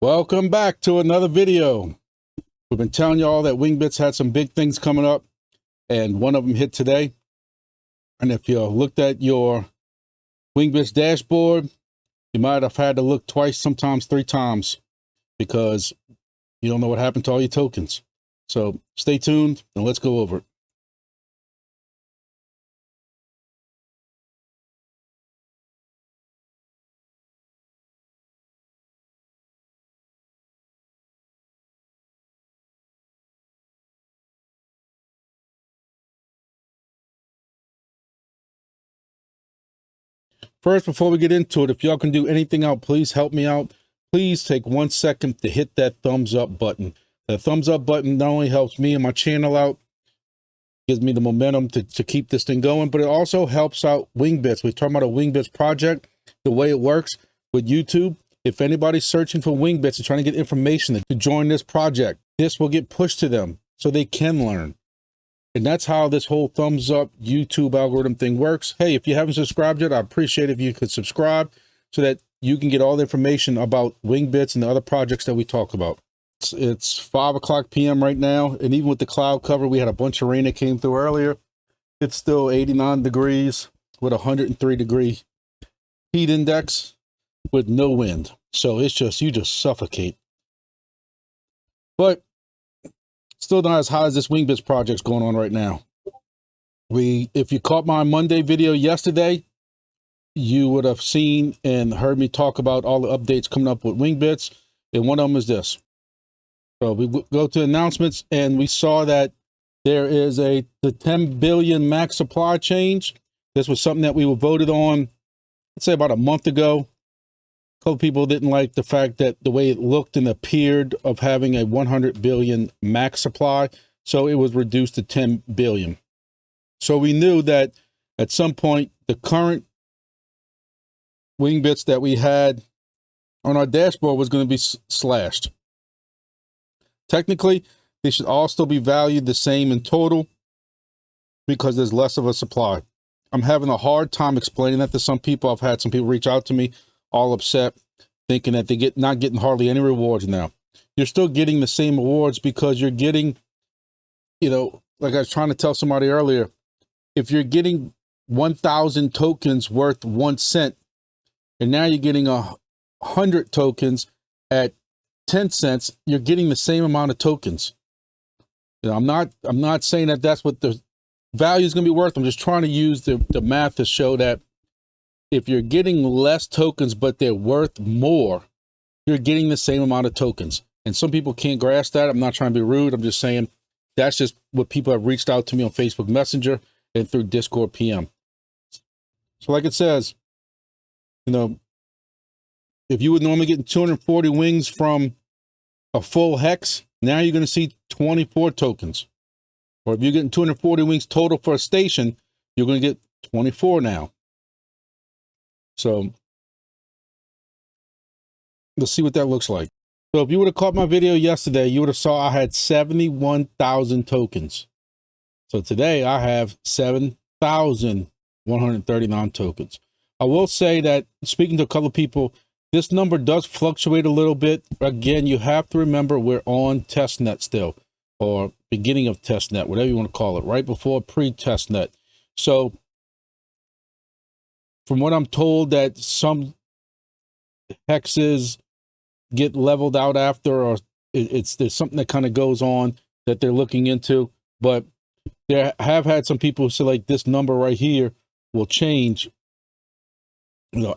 Welcome back to another video. We've been telling y'all that Wingbits had some big things coming up, and one of them hit today. And if you looked at your Wingbits dashboard, you might have had to look twice, sometimes three times, because you don't know what happened to all your tokens. So stay tuned and let's go over it. First, before we get into it, if y'all can do anything out, please help me out. Please take 1 second to hit that thumbs up button. The thumbs up button not only helps me and my channel out, gives me the momentum to keep this thing going, but it also helps out Wingbits. We're talking about a Wingbits project, the way it works with YouTube. If anybody's searching for Wingbits and trying to get information to join this project, this will get pushed to them so they can learn. And that's how this whole thumbs up YouTube algorithm thing works. Hey, if you haven't subscribed yet, I appreciate if you could subscribe so that you can get all the information about Wingbits and the other projects that we talk about. It's 5 p.m. right now, and even with the cloud cover, we had a bunch of rain that came through earlier. It's still 89 degrees with a 103 degree heat index with no wind. So it's just, you just suffocate. But still not as hot as this Wingbits project's going on right now. If you caught my Monday video yesterday, you would have seen and heard me talk about all the updates coming up with Wingbits, and one of them is this. So we go to announcements, and we saw that there is the 10 billion max supply change. This was something that we were voted on, let's say about a month ago. A couple people didn't like the fact that the way it looked and appeared of having a 100 billion max supply. So it was reduced to 10 billion. So we knew that at some point, the current Wingbits that we had on our dashboard was going to be slashed. Technically, they should all still be valued the same in total because there's less of a supply. I'm having a hard time explaining that to some people. I've had some people reach out to me all upset, thinking that they not getting hardly any rewards now. You're still getting the same rewards because you're getting, like I was trying to tell somebody earlier, if you're getting 1,000 tokens worth 1 cent, and now you're getting 100 tokens at 10 cents, you're getting the same amount of tokens. I'm not saying that that's what the value is going to be worth. I'm just trying to use the math to show that if you're getting less tokens, but they're worth more, you're getting the same amount of tokens. And some people can't grasp that. I'm not trying to be rude. I'm just saying that's just what people have reached out to me on Facebook Messenger and through Discord PM. So like it says, if you would normally get 240 wings from a full hex, now you're going to see 24 tokens. Or if you're getting 240 wings total for a station, you're going to get 24 now. So let's see what that looks like. So if you would have caught my video yesterday, you would have saw I had 71,000 tokens. So today I have 7,139 tokens. I will say that, speaking to a couple of people, this number does fluctuate a little bit. Again, you have to remember we're on testnet still, or beginning of testnet, whatever you want to call it, right before pre-testnet. So from what I'm told, that some hexes get leveled out after, or there's something that kind of goes on that they're looking into. But there have had some people who say, like, this number right here will change.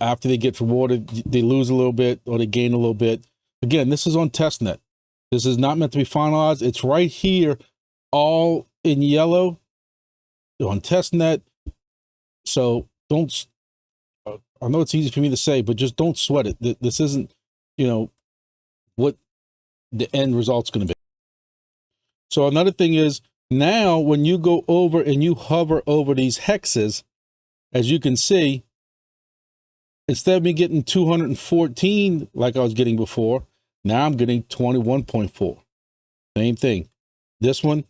After they get rewarded, they lose a little bit or they gain a little bit. Again, this is on testnet. This is not meant to be finalized. It's right here, all in yellow on testnet. So don't, I know it's easy for me to say, but just don't sweat it. This isn't, what the end result's going to be. So another thing is, now when you go over and you hover over these hexes, as you can see, instead of me getting 214 like I was getting before, now I'm getting 21.4. Same thing. This one,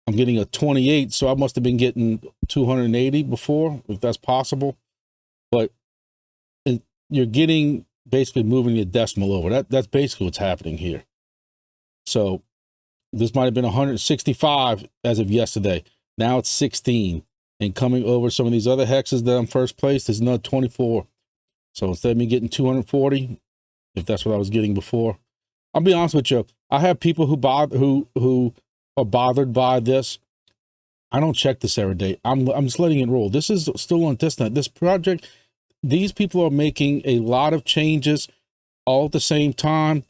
I'm getting a 28, so I must have been getting 280 before, if that's possible. But you're getting basically moving the decimal over. That's basically what's happening here. So this might have been 165 as of yesterday. Now it's 16. And coming over some of these other hexes that I'm first place, there's another 24. So instead of me getting 240, if that's what I was getting before, I'll be honest with you. I have people who are bothered by this. I don't check this every day. I'm just letting it roll. This is still on testnet. This project, these people are making a lot of changes all at the same time.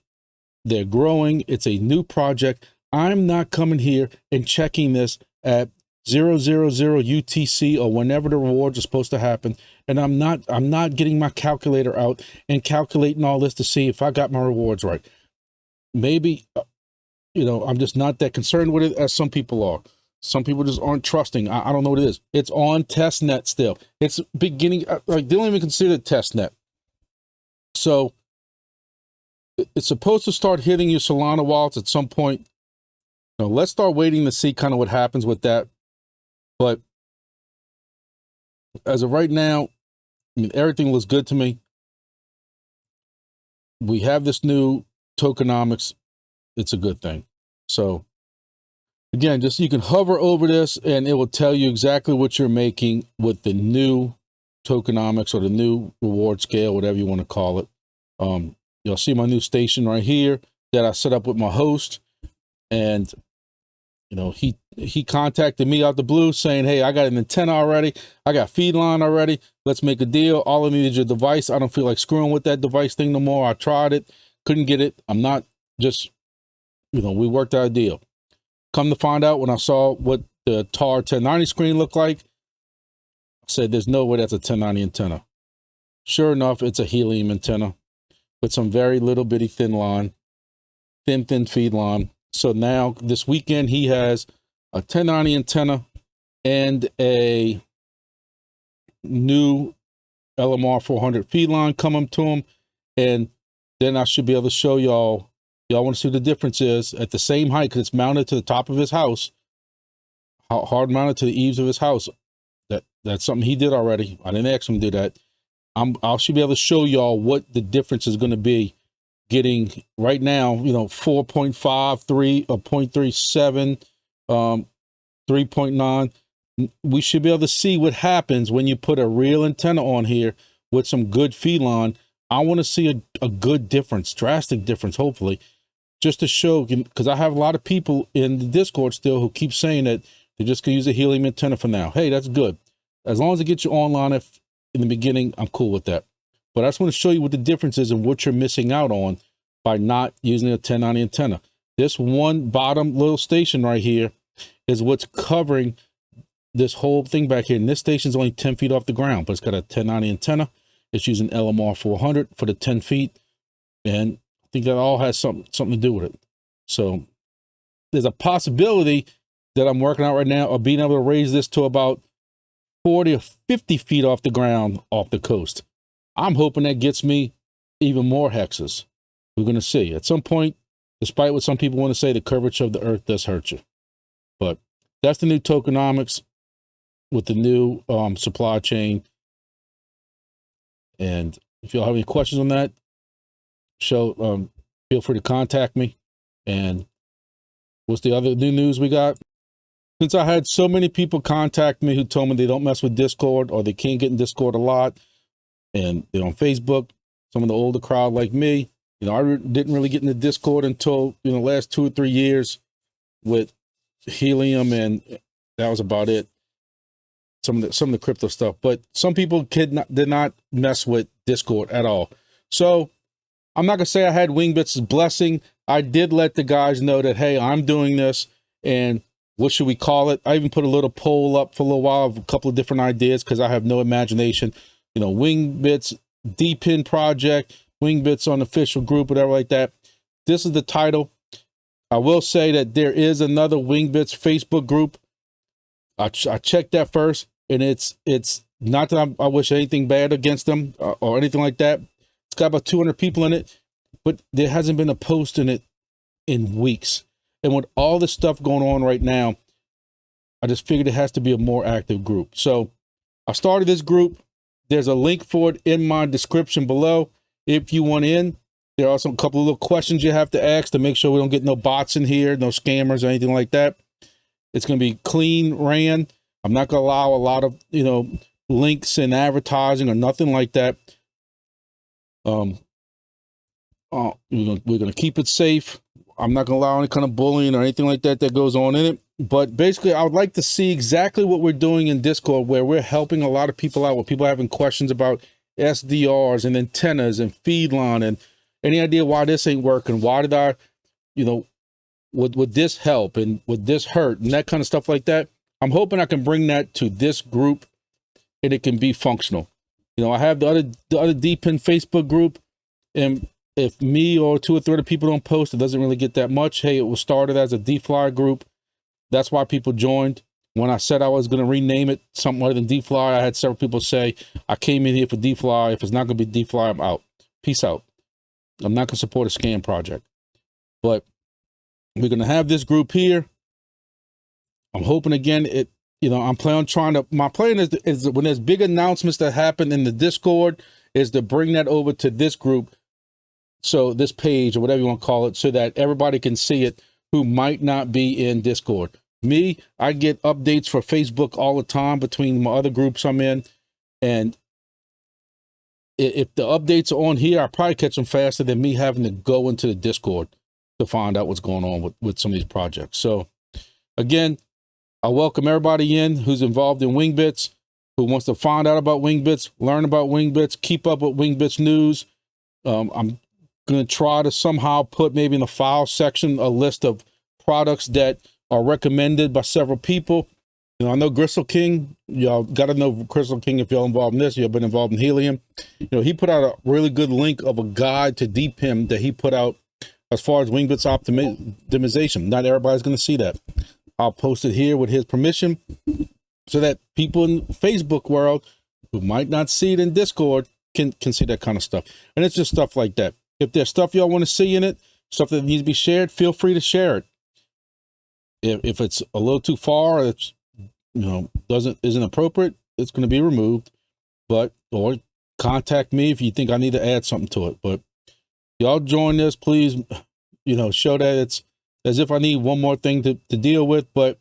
They're growing. It's a new project. I'm not coming here and checking this at 000 UTC or whenever the rewards are supposed to happen. And I'm not getting my calculator out and calculating all this to see if I got my rewards right. Maybe, I'm just not that concerned with it as some people are. Some people just aren't trusting. I don't know what it is. It's on testnet still. It's beginning, like they don't even consider it testnet. So it's supposed to start hitting your Solana wallets at some point. Let's start waiting to see kind of what happens with that. But as of right now, everything looks good to me. We have this new tokenomics. It's a good thing. So again, just you can hover over this and it will tell you exactly what you're making with the new tokenomics or the new reward scale, whatever you want to call it. You'll see my new station right here that I set up with my host. And he contacted me out the blue saying, hey, I got an antenna already. I got feedline already. Let's make a deal. All I need is your device. I don't feel like screwing with that device thing no more. I tried it, couldn't get it. I'm not just, we worked out a deal. Come to find out, when I saw what the TAR 1090 screen looked like, I said, there's no way that's a 1090 antenna. Sure enough, it's a Helium antenna with some very little bitty thin feed line. So now this weekend, he has a 1090 antenna and a new LMR 400 feed line coming to him. And then I should be able to show y'all want to see what the difference is at the same height, because it's mounted to the top of his house, hard mounted to the eaves of his house. That's something he did already. I didn't ask him to do that. I should be able to show y'all what the difference is going to be getting right now, 4.53 or 0.37, 3.9. We should be able to see what happens when you put a real antenna on here with some good feed line. I want to see a good difference, drastic difference, hopefully, just to show, because I have a lot of people in the Discord still who keep saying that they're just going to use a Helium antenna for now. Hey, that's good. As long as it gets you online in the beginning, I'm cool with that. But I just want to show you what the difference is and what you're missing out on by not using a 1090 antenna. This one bottom little station right here is what's covering this whole thing back here. And this station's only 10 feet off the ground, but it's got a 1090 antenna. It's using LMR 400 for the 10 feet. And I think that all has something to do with it. So there's a possibility that I'm working out right now of being able to raise this to about 40 or 50 feet off the ground, off the coast. I'm hoping that gets me even more hexes. We're going to see. At some point, despite what some people want to say, the curvature of the earth does hurt you. But that's the new tokenomics with the new supply chain. And if y'all have any questions on that, feel free to contact me. And what's the other new news we got? Since I had so many people contact me who told me they don't mess with Discord or they can't get in Discord a lot, and they're on Facebook, some of the older crowd like me, I didn't really get into Discord until, the last 2 or 3 years with Helium, and that was about it. Some of the crypto stuff, but some people did not mess with Discord at all. So I'm not gonna say I had Wingbits' blessing. I did let the guys know that, hey, I'm doing this, and what should we call it? I even put a little poll up for a little while of a couple of different ideas because I have no imagination. Wingbits D-Pin project, Wingbits on official group, whatever like that. This is the title. I will say that there is another Wingbits Facebook group. I checked that first, and it's not that I wish anything bad against them or anything like that. It's got about 200 people in it, but there hasn't been a post in it in weeks. And with all this stuff going on right now, I just figured it has to be a more active group. So I started this group. There's a link for it in my description below. If you want in, there are some couple of little questions you have to ask to make sure we don't get no bots in here, no scammers or anything like that. It's going to be clean ran. I'm not going to allow a lot of, links and advertising or nothing like that. We're going to keep it safe. I'm not going to allow any kind of bullying or anything like that that goes on in it. But basically, I would like to see exactly what we're doing in Discord, where we're helping a lot of people out, where people are having questions about SDRs and antennas and feedline, and any idea why this ain't working? Why did I, would this help and would this hurt and that kind of stuff like that? I'm hoping I can bring that to this group and it can be functional. I have the other DPIN Facebook group, and if me or 2 or 3 other people don't post, it doesn't really get that much. Hey, it was started as a DFlyer group. That's why people joined. When I said I was going to rename it something other than DFlyer, I had several people say, I came in here for DFlyer. If it's not going to be DFlyer, I'm out. Peace out. I'm not going to support a scam project. But we're going to have this group here. I'm hoping again, I'm planning on trying to, my plan is when there's big announcements that happen in the Discord, is to bring that over to this group. So this page or whatever you want to call it, so that everybody can see it who might not be in Discord. Me, I get updates for Facebook all the time between my other groups I'm in. And if the updates are on here, I probably catch them faster than me having to go into the Discord to find out what's going on with some of these projects. So again, I welcome everybody in who's involved in Wingbits, who wants to find out about Wingbits, learn about Wingbits, keep up with Wingbits news. I'm going to try to somehow put maybe in the file section a list of products that are recommended by several people. I know Crystal King, y'all got to know Crystal King if y'all involved in this. Y'all been involved in Helium. He put out a really good link of a guide to DPIM that he put out as far as Wingbits optimization. Not everybody's going to see that. I'll post it here with his permission so that people in Facebook world who might not see it in Discord can see that kind of stuff. And it's just stuff like that. If there's stuff y'all want to see in it, stuff that needs to be shared, feel free to share it. If it's a little too far, it's isn't appropriate, it's going to be removed. Or contact me if you think I need to add something to it. But y'all join this, please. Show that it's as if I need one more thing to deal with. But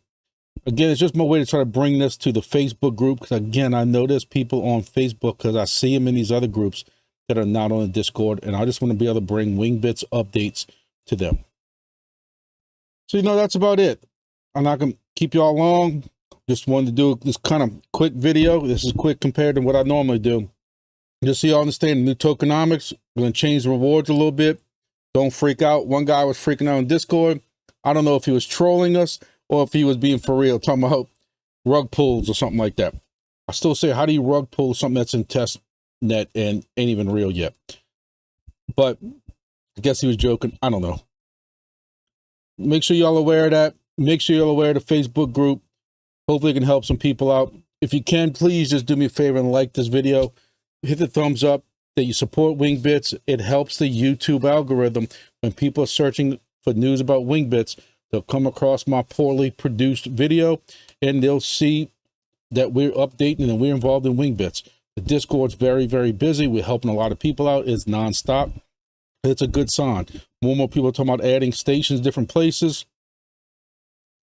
again, it's just my way to try to bring this to the Facebook group, because again, I know there's people on Facebook because I see them in these other groups that are not on the Discord, and I just want to be able to bring Wingbits updates to them. So that's about it. I'm not gonna keep y'all long. Just wanted to do this kind of quick video. This is quick compared to what I normally do. Just so you all understand the new tokenomics. We're gonna change the rewards a little bit. Don't freak out. One guy was freaking out on Discord. I don't know if he was trolling us or if he was being for real, talking about rug pulls or something like that. I still say, how do you rug pull something that's in test net and ain't even real yet? But I guess he was joking. I don't know. Make sure y'all aware of that. Make sure you're aware of the Facebook group. Hopefully it can help some people out. If you can, please just do me a favor and like this video. Hit the thumbs up that you support Wingbits. It helps the YouTube algorithm. When people are searching for news about Wingbits, they'll come across my poorly produced video and they'll see that we're updating and we're involved in Wingbits. The Discord's very, very busy. We're helping a lot of people out. It's nonstop. It's a good sign. More and more people are talking about adding stations, different places.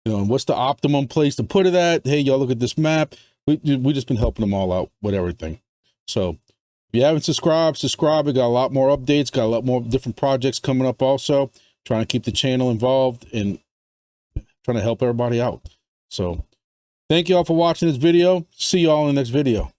And what's the optimum place to put it at? Hey, y'all look at this map. We just been helping them all out with everything. So if you haven't subscribed, subscribe. We got a lot more updates, got a lot more different projects coming up also. Trying to keep the channel involved and trying to help everybody out. So thank you all for watching this video. See y'all in the next video.